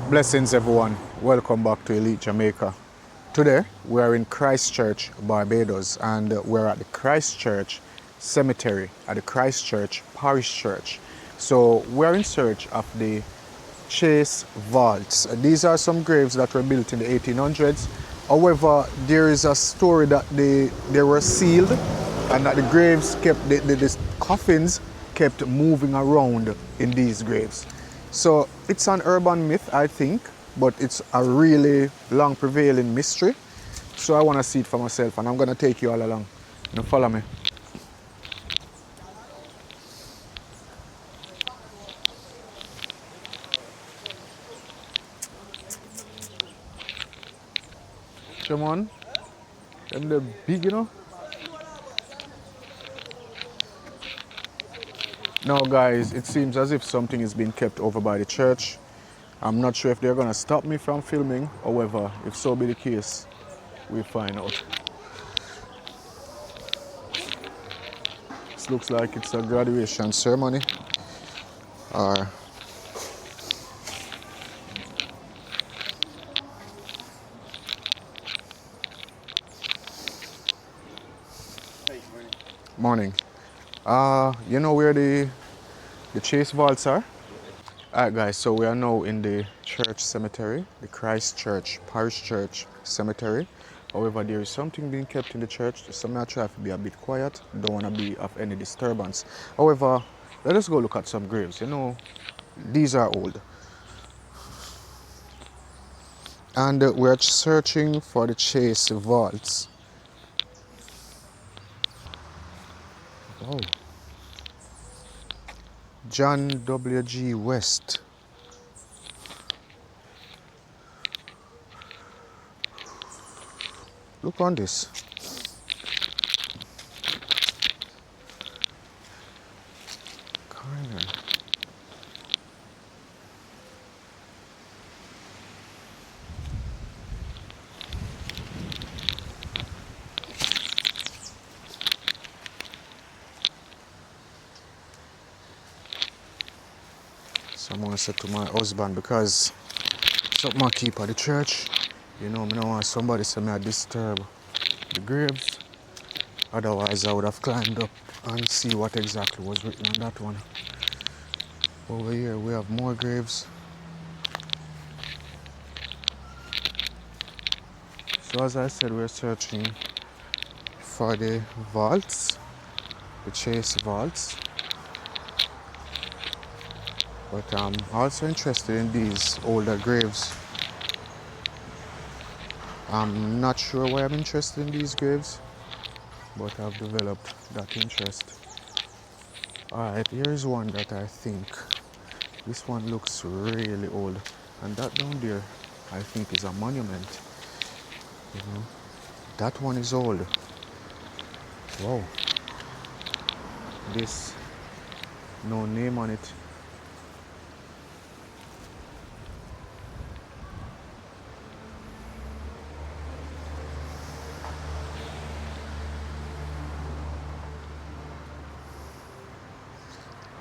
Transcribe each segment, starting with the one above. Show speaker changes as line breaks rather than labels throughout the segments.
Blessings everyone, welcome back to Elite Jamaica. Today we are in Christchurch, Barbados, and we're at the Christchurch Cemetery at the Christchurch Parish Church. So we're in search of the Chase Vaults. These are some graves that were built in the 1800s. However, there is a story that they were sealed and that the graves kept, the coffins kept moving around in these graves. So it's an urban myth, I think, but it's a really long prevailing mystery. So I want to see it for myself, and I'm going to take you all along. Now follow me. Come on. Them they're big, you know. Now guys, it seems as if something is being kept over by the church. I'm not sure if they're going to stop me from filming. However, if so be the case, we'll find out. This looks like it's a graduation ceremony. Or morning. You know where the Chase Vaults are? Alright guys, so we are now in the church cemetery, the Christchurch Parish Church Cemetery. However, there is something being kept in the church, so I'm try to be a bit quiet, don't want to be of any disturbance. However, let us go look at some graves. You know, these are old. And we're searching for the Chase Vaults. Oh. John W.G. West. Look on this. Carner. Someone said to my husband, because something I keep at the church, you know, I don't want somebody say me I disturb the graves. Otherwise I would have climbed up and see what exactly was written on that one. Over here we have more graves. So as I said, we're searching for the vaults, the Chase Vaults. But I'm also interested in these older graves. I'm not sure why I'm interested in these graves, but I've developed that interest. Alright, here is one that I think, this one looks really old. And that down there, I think is a monument. You know, that one is old. Wow. This, no name on it.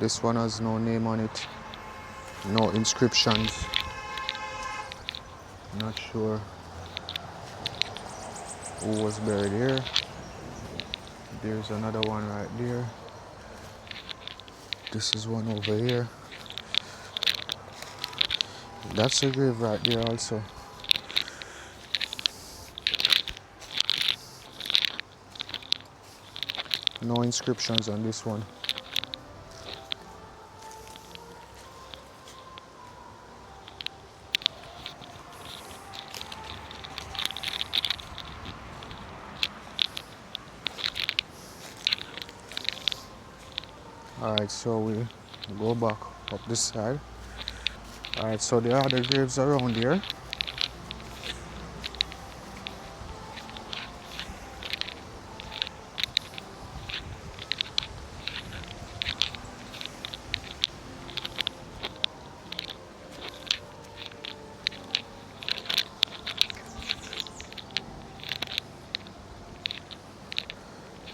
This one has no name on it, no inscriptions. Not sure who was buried here. There's another one right there. This is one over here. That's a grave right there also. No inscriptions on this one. Alright, so we go back up this side. Alright, so there are other graves around here.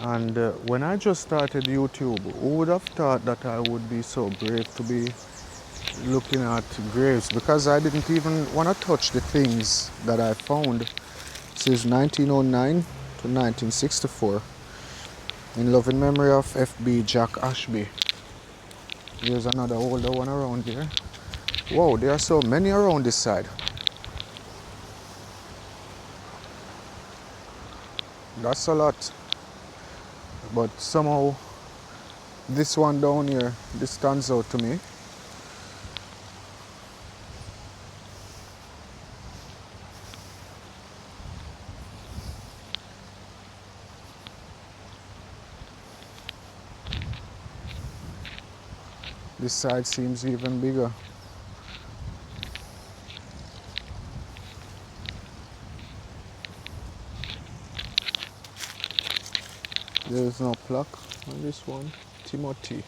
And when I just started YouTube, who would have thought that I would be so brave to be looking at graves because I didn't even want to touch the things that I found. It says 1909 to 1964 in loving memory of F.B. Jack Ashby. There's another older one around here. Wow, there are so many around this side. That's a lot. But somehow this one down here, this stands out to me. This side seems even bigger. There is no plaque on this one. Timothy,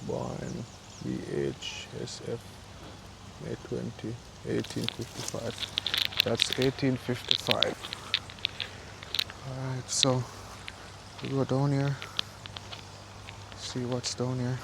born BHSF, May 20, 1855. That's 1855. Alright, so we go down here, see what's down here.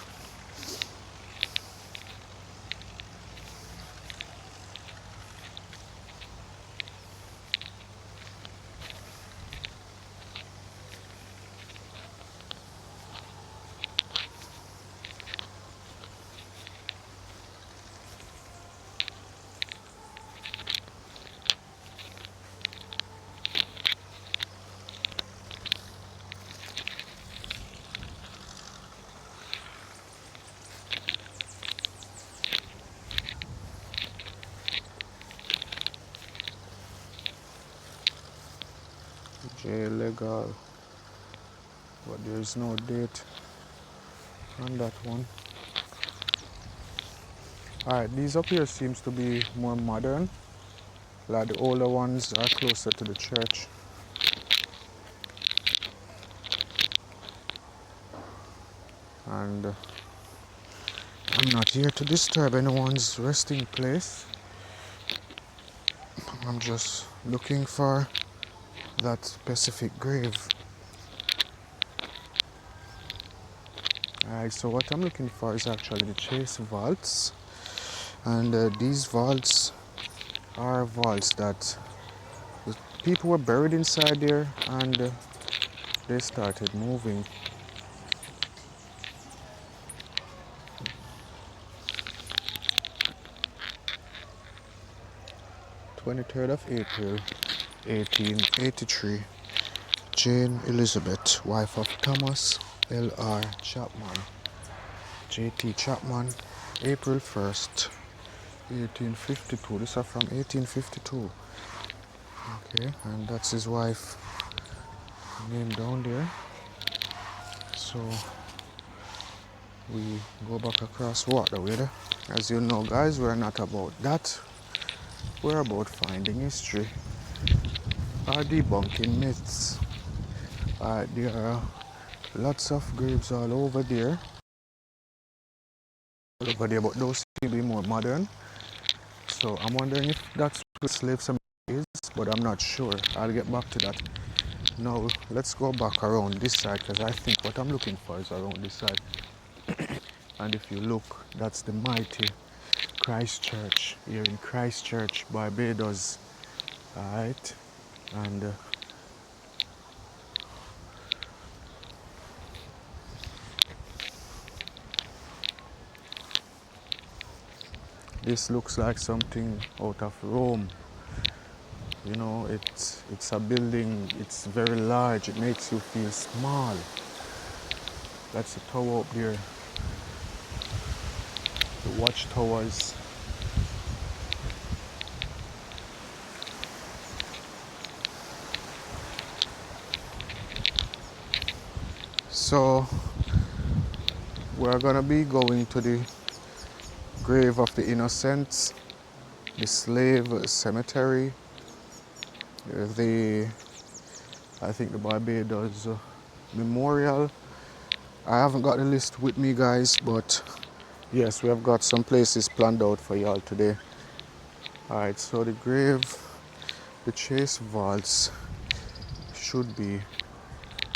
J legal, but there is no date on that one. Alright, these up here seems to be more modern. Like the older ones are closer to the church. And I'm not here to disturb anyone's resting place. I'm just looking for that specific grave. Alright, so what I'm looking for is actually the chase vaults. And these vaults are vaults that the people were buried inside there and they started moving. "23rd of April, 1883. Jane Elizabeth, wife of Thomas L.R. Chapman, J.T. Chapman, April 1st, 1852. This is from 1852. Okay, and that's his wife name down there. So we go back across waterway there. As you know, guys, we're not about that. We're about finding history or debunking myths. There are lots of graves all over there. But those seem to be more modern. So I'm wondering if that's where slave cemetery is, but I'm not sure. I'll get back to that. Now let's go back around this side because I think what I'm looking for is around this side. And if you look, that's the mighty Christ Church here in Christchurch, Barbados. Alright, and this looks like something out of Rome. You know, it's a building, it's very large, it makes you feel small. That's the tower up there. The watchtowers. So we're gonna be going to the grave of the innocents, the slave cemetery, I think the Barbados memorial. I haven't got the list with me, guys, but yes, we have got some places planned out for y'all today. Alright, so the grave, the chase vaults should be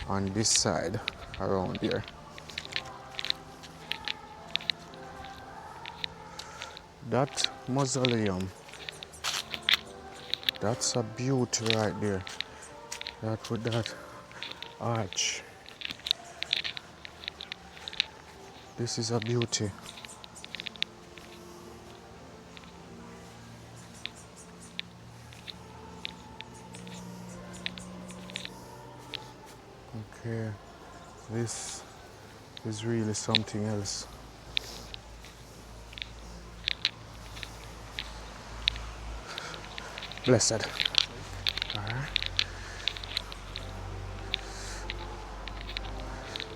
on this side around here. that mausoleum, that's a beauty right there. That with that arch. This is a beauty. Okay, this is really something else. Blessed. Alright.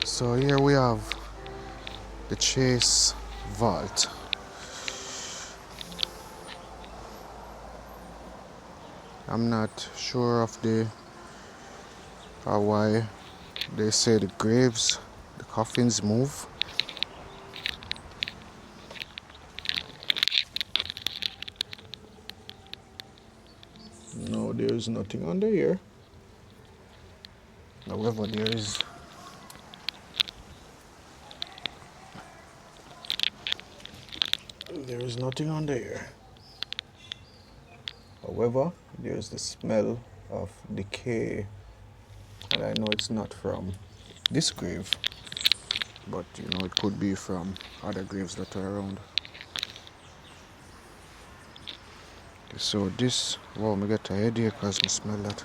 So here we have the Chase Vault. I'm not sure of why they say the graves, the coffins move. No, there is nothing under here. However, there is nothing under here. However, there's the smell of decay, and I know it's not from this grave, but you know, it could be from other graves that are around. So this, wow, me get a headache because I smell that.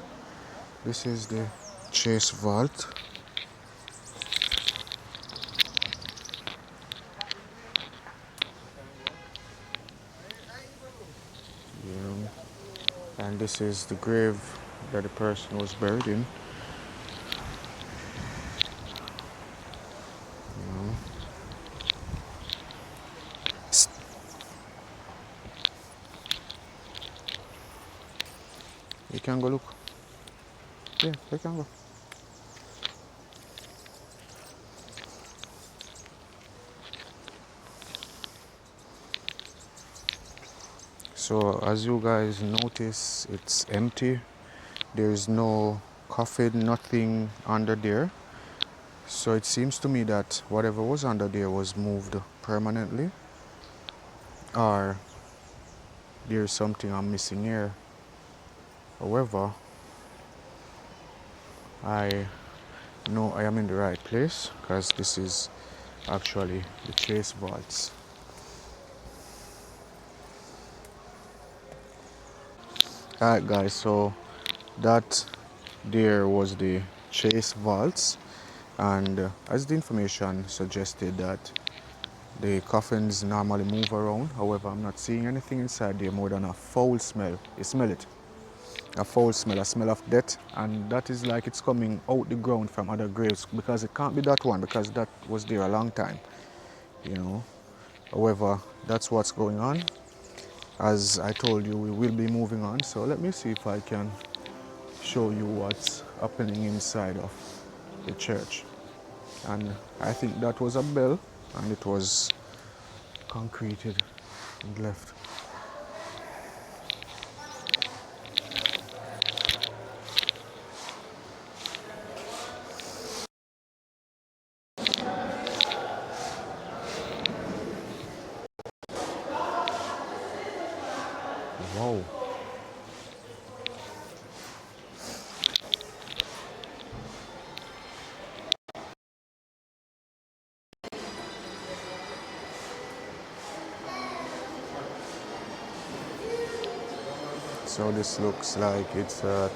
This is the Chase Vault. Yeah. And this is the grave that the person was buried in. You can go look. Yeah, you can go. So as you guys notice, it's empty. There is no coffin, nothing under there. So it seems to me that whatever was under there was moved permanently, or there's something I'm missing here. However, I know I am in the right place because this is actually the Chase Vaults. Alright guys, so that there was the Chase Vaults, and as the information suggested that the coffins normally move around. However, I'm not seeing anything inside there more than a foul smell. You smell it? A foul smell, a smell of death, and that is like it's coming out the ground from other graves, because it can't be that one because that was there a long time, you know. However, that's what's going on. As I told you, we will be moving on, so let me see if I can show you what's happening inside of the church. And I think that was a bell, and it was concreted and left. Wow. So this looks like it's a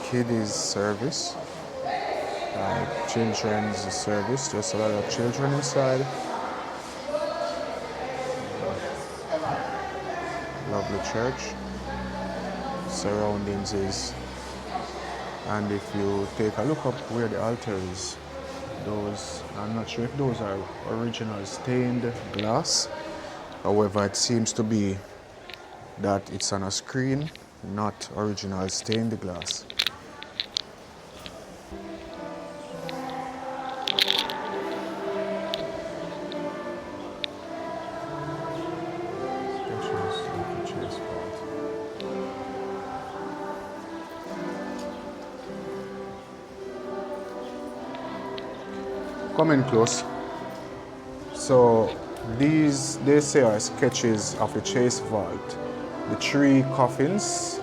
kiddies service, like children's service, just a lot of children inside. Lovely church. Surroundings is, and if you take a look up where the altar is, those, I'm not sure if those are original stained glass. However, it seems to be that it's on a screen, not original stained glass. Come in close. So These, they say, are sketches of the chase vault. The 3 coffins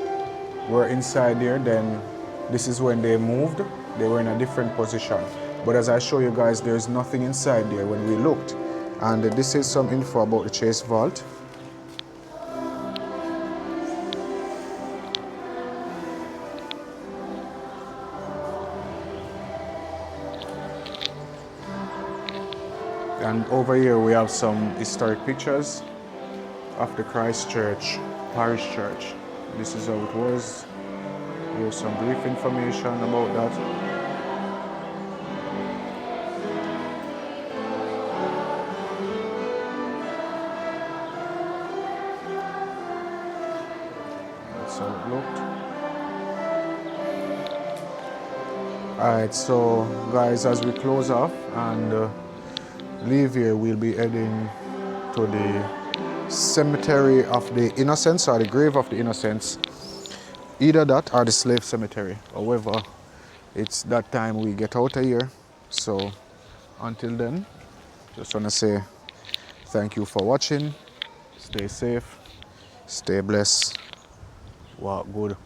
were inside there, then this is when they moved. They were in a different position. But as I show you guys, there's nothing inside there when we looked. And this is some info about the chase vault. And over here we have some historic pictures of the Christchurch Parish Church. This is how it was. Here's some brief information about that. That's how it looked. Alright, so guys, as we close off and leave here, we'll be heading to the cemetery of the innocents, or the grave of the innocents. Either that or the slave cemetery. However, it's that time we get out of here. So until then, just want to say thank you for watching. Stay safe, stay blessed, walk good.